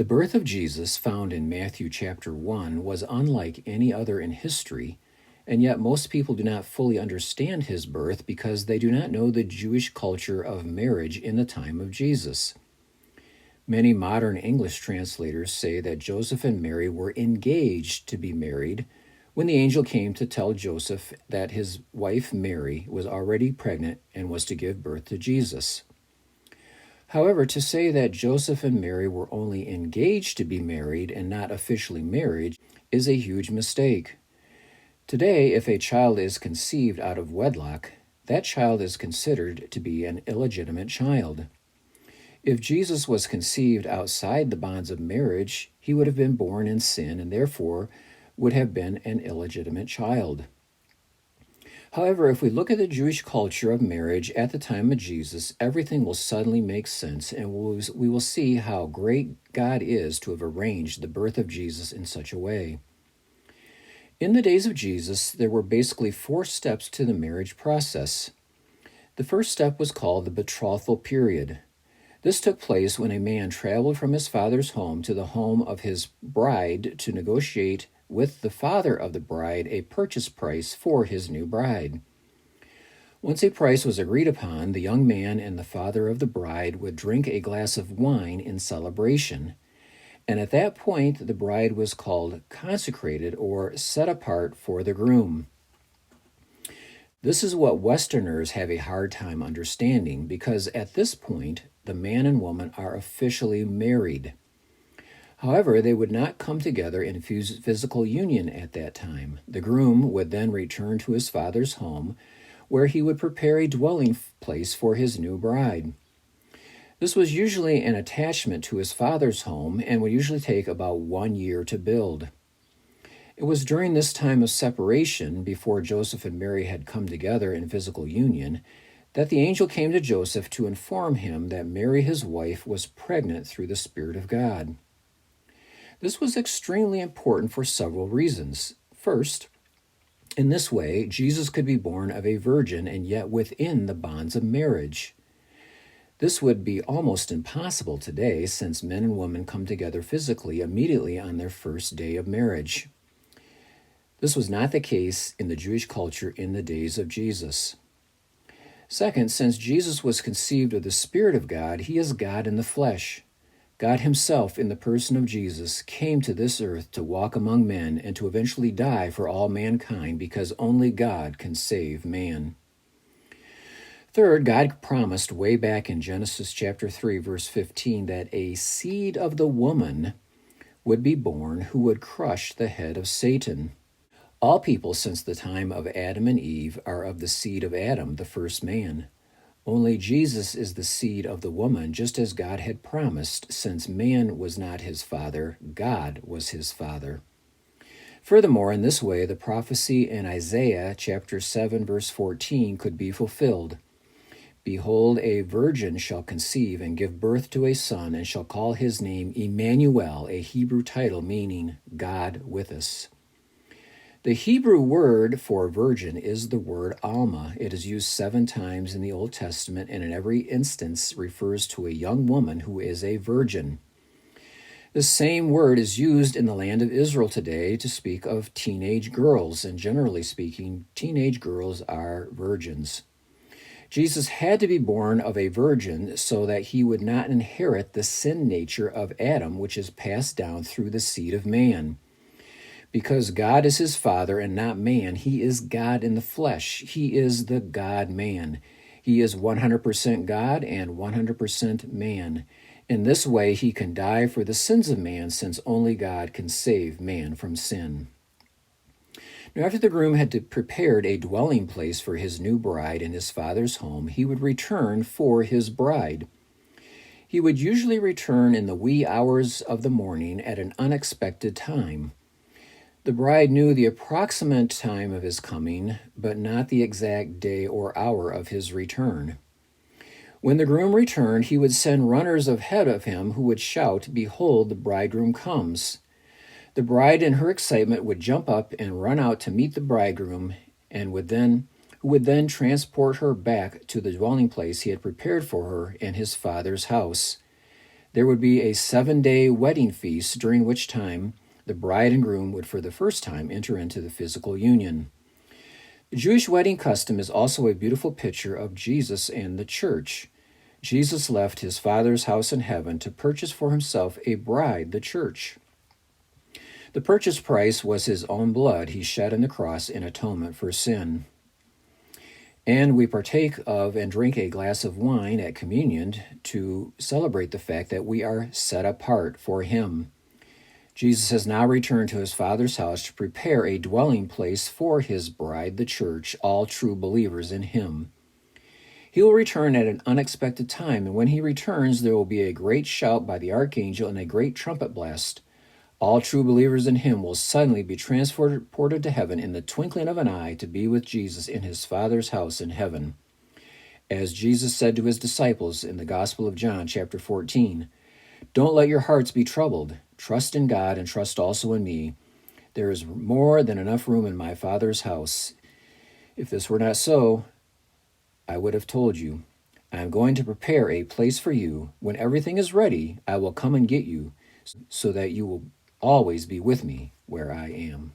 The birth of Jesus, found in Matthew chapter 1, was unlike any other in history, and yet most people do not fully understand his birth because they do not know the Jewish culture of marriage in the time of Jesus. Many modern English translators say that Joseph and Mary were engaged to be married when the angel came to tell Joseph that his wife Mary was already pregnant and was to give birth to Jesus. However, to say that Joseph and Mary were only engaged to be married and not officially married is a huge mistake. Today, if a child is conceived out of wedlock, that child is considered to be an illegitimate child. If Jesus was conceived outside the bonds of marriage, he would have been born in sin and therefore would have been an illegitimate child. However, if we look at the Jewish culture of marriage at the time of Jesus, everything will suddenly make sense, and we will see how great God is to have arranged the birth of Jesus in such a way. In the days of Jesus, there were basically 4 steps to the marriage process. The first step was called the betrothal period. This took place when a man traveled from his father's home to the home of his bride to negotiate with the father of the bride a purchase price for his new bride. Once a price was agreed upon, the young man and the father of the bride would drink a glass of wine in celebration, and at that point the bride was called consecrated or set apart for the groom. This is what Westerners have a hard time understanding, because at this point the man and woman are officially married. However, they would not come together in physical union at that time. The groom would then return to his father's home, where he would prepare a dwelling place for his new bride. This was usually an attachment to his father's home and would usually take about 1 year to build. It was during this time of separation, before Joseph and Mary had come together in physical union, that the angel came to Joseph to inform him that Mary, his wife, was pregnant through the Spirit of God. This was extremely important for several reasons. First, in this way, Jesus could be born of a virgin and yet within the bonds of marriage. This would be almost impossible today, since men and women come together physically immediately on their first day of marriage. This was not the case in the Jewish culture in the days of Jesus. Second, since Jesus was conceived of the Spirit of God, he is God in the flesh. God himself, in the person of Jesus, came to this earth to walk among men and to eventually die for all mankind, because only God can save man. Third, God promised way back in Genesis chapter 3, verse 15, that a seed of the woman would be born who would crush the head of Satan. All people since the time of Adam and Eve are of the seed of Adam, the first man. Only Jesus is the seed of the woman, just as God had promised, since man was not his father, God was his father. Furthermore, in this way, the prophecy in Isaiah chapter 7, verse 14 could be fulfilled. Behold, a virgin shall conceive and give birth to a son, and shall call his name Emmanuel, a Hebrew title meaning God with us. The Hebrew word for virgin is the word Alma. It is used 7 times in the Old Testament, and in every instance refers to a young woman who is a virgin. The same word is used in the land of Israel today to speak of teenage girls, and generally speaking, teenage girls are virgins. Jesus had to be born of a virgin so that he would not inherit the sin nature of Adam, which is passed down through the seed of man. Because God is his father and not man, he is God in the flesh. He is the God-man. He is 100% God and 100% man. In this way, he can die for the sins of man, since only God can save man from sin. Now, after the groom had prepared a dwelling place for his new bride in his father's home, he would return for his bride. He would usually return in the wee hours of the morning at an unexpected time. The bride knew the approximate time of his coming, but not the exact day or hour of his return. When the groom returned, he would send runners ahead of him who would shout, "Behold, the bridegroom comes." The bride, in her excitement, would jump up and run out to meet the bridegroom, and who would then transport her back to the dwelling place he had prepared for her in his father's house. There would be a 7-day wedding feast, during which time the bride and groom would for the first time enter into the physical union. The Jewish wedding custom is also a beautiful picture of Jesus and the church. Jesus left his Father's house in heaven to purchase for himself a bride, the church. The purchase price was his own blood he shed on the cross in atonement for sin. And we partake of and drink a glass of wine at communion to celebrate the fact that we are set apart for him. Jesus has now returned to his Father's house to prepare a dwelling place for his bride, the church, all true believers in him. He will return at an unexpected time, and when he returns, there will be a great shout by the archangel and a great trumpet blast. All true believers in him will suddenly be transported to heaven in the twinkling of an eye to be with Jesus in his Father's house in heaven. As Jesus said to his disciples in the Gospel of John, chapter 14, "Don't let your hearts be troubled. Trust in God and trust also in me. There is more than enough room in my Father's house. If this were not so, I would have told you. I am going to prepare a place for you. When everything is ready, I will come and get you, so that you will always be with me where I am."